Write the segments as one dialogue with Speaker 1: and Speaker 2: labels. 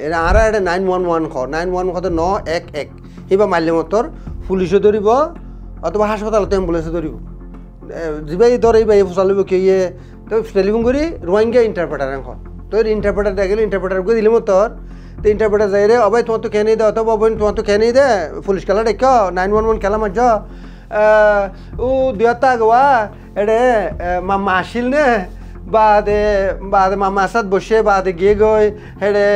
Speaker 1: এরা আর এটা 911 খ 911 911 হিবা মারলে মতর পুলিশে ধরিব অথবা হাসপাতালত অ্যাম্বুলেন্সে ধরিব যিবাই ধরে এইবাই ফসালিব কি ইয়ে তো টেলিফোন করি রোহিঙ্গা ইন্টারপ্রেটার এখন তো ইন্টারপ্রেটার দেখলে ইন্টারপ্রেটার করে দিলে মতর তো ইন্টারপ্রেটার যাই রে অবাই তোমার তো খেয়ে নিয়ে দে অথবা তোমার তো খেয়ে নিয়ে দে পুলিশ খেলা ডেক 911 খেলা মাঝ ও দিয়াতা গোয়া এডে মামা আসিল নে বাদে মামা আসাদ বসে বাদে গিয়ে গই হেডে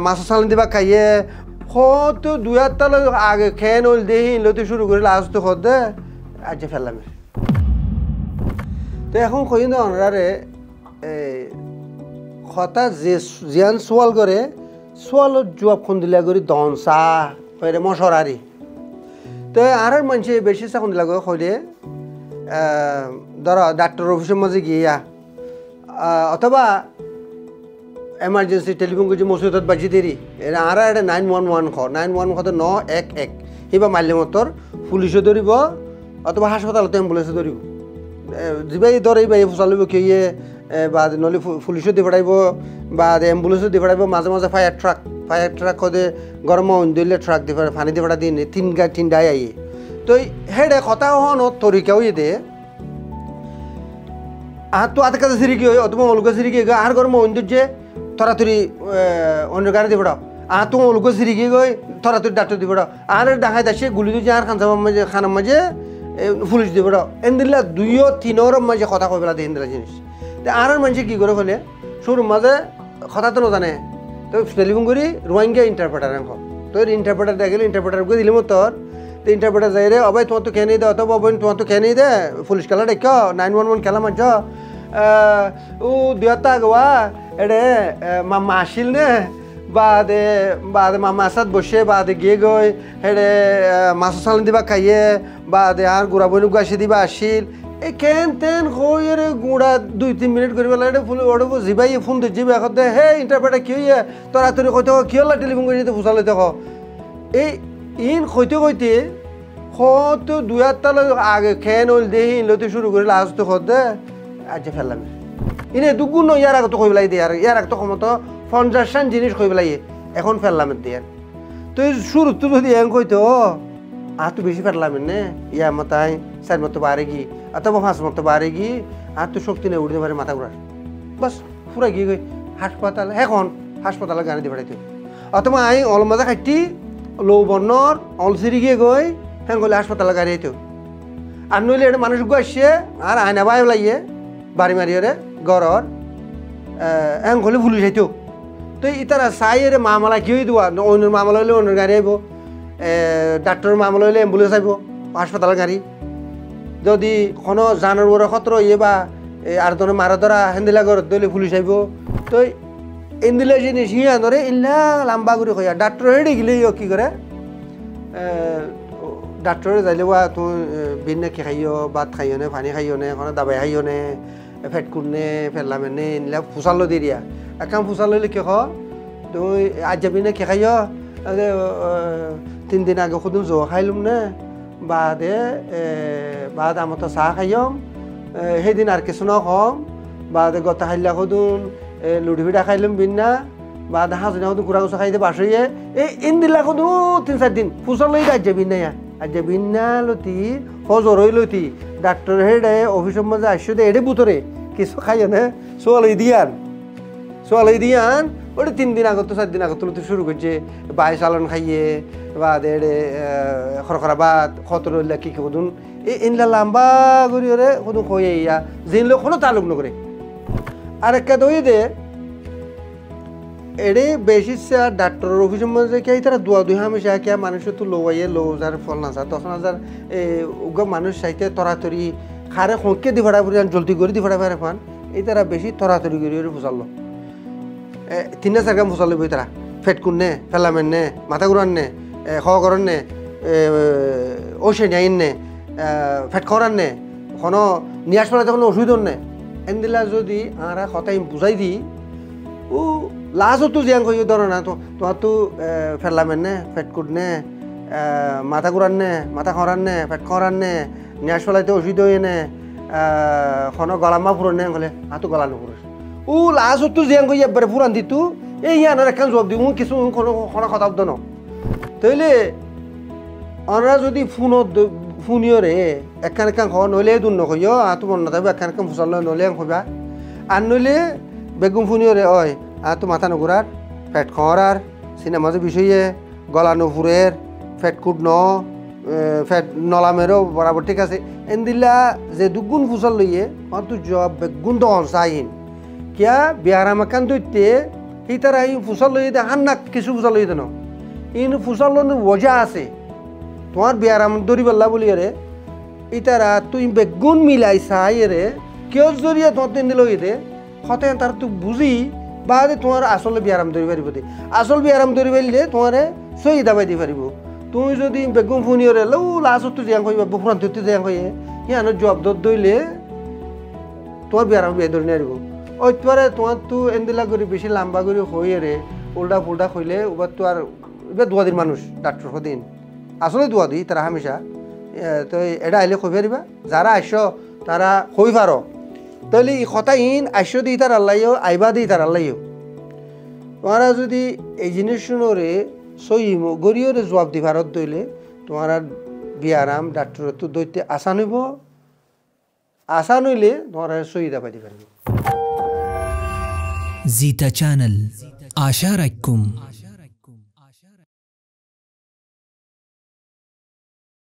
Speaker 1: মাছ সালান দিবা খাইয়ে কত দুই তাল আগে খেয়ে নল দেহি লতে শুরু করে লাস্ট তো খদ দে আজ ফেললাম তো এখন কই না ওনারে কথা যে জিয়ান সোয়াল করে সোয়ালত জবাব খুন দিলা করি দনসা পরে মশরারি তো আর মানুষে বেশি চাকুন দিলা করে কইলে ধরো ডাক্তার অফিসের মাঝে গিয়া অথবা এমার্জেন্সি টেলিফোন করছি মসজিদত বাজি দেরি এরা আর এটা 911 খ 911 তো 911 হিবা মারলে মতর পুলিশে ধরিব অথবা হাসপাতালত অ্যাম্বুলেন্সে ধরিব যিবাই ধরে এইবাই ফসালিব কি ইয়ে বা নহলে পুলিশও দি পঠাইব বা অ্যাম্বুলেন্সও দি পঠাইব মাঝে মাঝে ফায়ার ট্রাক কদে গরম দিলে ট্রাক দি পানি দি পঠা দিন তিনটাই আইয়ে তো হেডে কথা হন তরিকাও ইয়ে আর তো আধ কাছে সিরিকি হয় অথবা অলগা সিরিকি আর গরম যে থরাথরি অন্য গাড়ি দি পড়াও আর তো অলগা সিরিকি গই থরাথরি ডাক্তার দি পড়াও আর ডাঙাই দাসে গুলি দিয়ে আর খানার মাঝে পুলিশ দি পড়াও এনদিল্লা 2-3 মাঝে কথা কই পেলা দিন দিলা জিনিস তো আর মানুষে কী করে হলে শুরুর মাঝে কথা তো জানে তো টেলিফোন করি রোহিঙ্গা ইন্টারপ্রেটার এখন তো ইন্টারপ্রেটার দেখলে ইন্টারপ্রেটার করে দিলে মতর তো ইন্টারপ্রেটার যাই রে অবাই তোমার তো খেয়ে নিয়ে দে অথবা তোমার তো খেয়ে নিয়ে দে পুলিশ খেলা ডেক 911 খেলা মাঝ ও দিয়াতা গোয়া এডে মামা আসিল নে বাদে মামা আসাদ বসে বাদে গিয়ে গই হেডে মাছ সালান দিবা খাইয়ে বাদে আর গুড়া বইনু গাছে দিবা আসিল এই কেন তেন কই রে গুড়া 2-3 মিনিট করি পেলা এটা ফুল ওড়ব জিবাই ফোন দি জিবা এখন হে ইন্টারপ্রেটার কি হইয়া তোরা তোর কইতে কি হল টেলিফোন করি তো ফুসালে দেখো এই ইন কইতে কত 2 তাল আগে খেয়ে নল দেহি লতে শুরু করে লাস্ট তো খদ দে আজ ফেললাম ইনে দুগুণ ইয়ার আগে তো কই পেলাই দিয়ে আর ইয়ার আগে তো ক্ষমতা 50 জিনিস কই পেলাই এখন ফেললাম দিয়ে তো শুরু তো যদি এন কইতো আর তো বেশি ফেললাম নে ইয়া মাথায় 4 মতো বাড়ে গি অথবা 5 মতো বাড়ে গি আর তো শক্তি নেই উঠতে পারে মাথা ঘুরার বাস পুরা গিয়ে গই হাসপাতালে এখন হাসপাতালে গাড়ি দিয়ে বেড়াইতে অথবা আই অলমাজা খাইটি লৌ বর্ণর অলসিরি গিয়ে গই হ্যাঁ গলে হাসপাতালে গাড়ি আইতো আর নইলে এটা মানুষ গো আসছে আর আয়না বাই লাইয়ে বাড়ি মারিয়ে গড়র হ্যাঁ গলে পুলিশ আইতো তো ইতারা চাই রে মামলা কি হয়ে দেওয়া অন্য মামলা হইলে অন্য গাড়ি আইব ডাক্তারের মামলা হইলে অ্যাম্বুলেন্স আইব হাসপাতালের গাড়ি যদি কোনো জানোর বড় খতর ইয়ে বা আর ধরে মারা ধরা হেন্দিলা ঘর দলে পুলিশ আইব তো এন্দিলা জিনিস হিয়া ধরে ইল্লা লম্বা করে কইয়া ডাক্তার হেঁটে গেলে কি করে ডাক্তারে যাইলে বা তুমি বিন কি খাইও ভাত খাইও নে পানি খাইও নে কোনো দাবাই খাইও নে ফেট কুড়নে ফেললাম নে ইনলা ফুসালো দি দিয়া একাম ফুসালো হইলে কি তুমি আজ যাবি না কি খাইও 3 দিন আগে খুদুন জো খাইলুম নে বাদে বাদ আমার তো চাহ খাইম সেইদিন আর কিছু নকম বাদে গতা খাইলা খুদুন লুডি পিঠা খাইলুম বিনা বাদে হাজনা খুদুন কুড়া গুছা খাইতে বাসইয়ে এই ইনদিলা খুদু 3-4 দিন ফুসালো আজ যাবি না আর যাবি না লতি ফজর হই লতি ডাক্তার হেডে অফিসের মধ্যে আসছো দে এডে বুতরে কিছু খাইও না সোয়ালই দিয়ান ওটা 3 দিন আগত 4 দিন আগত তুলতে শুরু করছে বাই চালান খাইয়ে বা এডে খরখরা ভাত খতর হইলা কি খুদুন এই ইনলা লম্বা করি ওরে খুদুন কয়ে ইয়া জিনলে কোনো তালুক নকরে আর একটা দই দে এডে বেশি ডাক্তারের অফিসের মধ্যে কে তারা দুই হামেশা কে মানুষের তো লোয়াইয়ে লো যার ফল না যা 10,000 মানুষ চাইতে তরাতরি খারে খোঁকে দি ভাড়া পড়ি জলদি করে দি ভাড়া পারে পান এই তারা বেশি তরাতরি করে ফুসালো 3-4 গ্রাম ফুসালো বই তারা ফেট কুন্নে ফেলামেন নে মাথা ঘুরান নে খাওয়া করেন নে ওষে নিয়াইন নে ফেট খাওয়ান নে কোনো নিয়ে আসবার কোনো অসুবিধা নে এনদিলা যদি আরা কথাই বুঝাই দি ও লাজও তো জিয়াং কই ধরো না তো তোমার তো ফেললামেন নে ফেট কুট নে মাথা ঘুরান নে মাথা খাওয়ান নে ফেট খাওয়ান নে নিয়ে আসবাইতে অসুবিধা হয়ে নে কোনো গলামা ফুরন নে গলে তো গলা নুপুর ও লাজও তো জিয়াং কই একবারে ফুরান দিতু এই ইয়ানোর একখান জবাব দিব কিছু কোনো কথা ন তাইলে ওনারা যদি ফোনিওরে একখান খাওয়া নইলে দূর নকইও তো মন নাথাকবে একখান ফসল নইলে খবা আর নইলে বেগুন ফোনিওরে হয় তো মাথা নগুড়ার ফ্যাট খাওয়ার সিনেমা যে বিষয়ে গলা নফুরের ফ্যাট কুট ফ্যাট নলামেরও বরাবর ঠিক আছে এনদিল্লা যে দুগুণ ফুসল লইয়ে তো জব বেগুন দন চাইন কিয়া বিয়ারাম একান দৈত্যে সেই তারা এই ফুসল লইয়ে দেখান না কিছু ফুসল লইয়ে দেন ইন ফুসল ওজা আছে তোমার বিয়ারাম দরি পাল্লা বলি রে এই তারা তুই বেগুন মিলাই চাই রে কেউ জরিয়ে তোমার তিন দিল দে হতে তার তুই বুঝি বা তোমার আসলে বিয়ারাম ধরি পারিব দে আসল বিয়ারাম ধরি পারিলে তোমার সহি দাবাই দি পারিব তুমি যদি বেগুন ফুনিওরে লো লাস্ট তো জিয়াং কইবা বুফরান তুই জিয়াং কইয়ে ইয়ানো জব দইলে তোমার বিয়ারাম বিয়ে ধরে নিয়ে ওই তোরে তোমার তো এন্দিলা করে বেশি লম্বা করে হয়ে রে উল্টা ফুল্টা হইলে ওবার তো আর এবার দুয়াদিন মানুষ ডাক্তার দিন আসলে দোয়া দিই তারা হামেশা তো এটা আইলে কই পারিবা যারা আইস তারা কই পারো তাহলে এই কথা ইন আইস দিই তার আল্লাহও আইবা দিই তার আল্লাহও তোমারা যদি এই জিনিসগুলোরে সইম গরিয়রে জবাব দি ভারত দইলে তোমার বিয়ারাম ডাক্তার তো দইতে আসান হইব আসান হইলে তোমার সহিদা পাইতে পারবে
Speaker 2: জিতা চ্যানেল আশা রাখুম